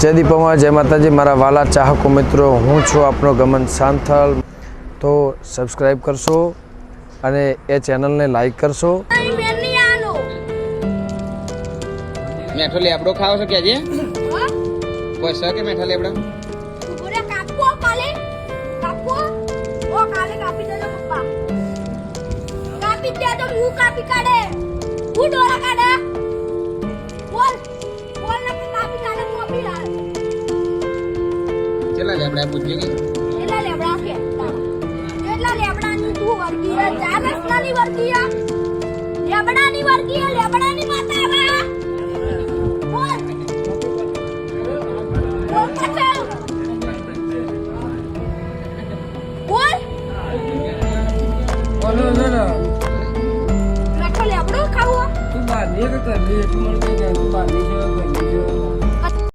જય દીપમાં જય માતાજી મારા વાલા ચાહકો મિત્રો, હું છું આપનો ગમન સાંથલ. તો સબસ્ક્રાઈબ કરશો અને એ ચેનલને લાઈક કરશો. મેઠો લેબડો ખાવ છો કે આજે કોઈ છે કે મેઠા લેબડા પૂરે કાપો કાલે ઓ કાલે કાપી દેજો પપ્પા. કાપી દે તો હું કાપી કાઢે હું ડોરા કાઢે બોલ ને કાપી કાઢે કોપી લાવે. કેટલા લેબડા પૂછ્યું કે કેટલા લેબડા છે? કેટલા લેબડાની તું વર્ગી છે? ચાર રસનાની વર્ગી છે, લેબડાની વર્ગી છે, લેબડાની માતા આવે. બોલ બોલ પાછળ બોલ. બોલો ના મેઠો લેબડો ખાવો તું બહાર નહીં કરતા તું મને કઈ તું બહાર નહીં જવા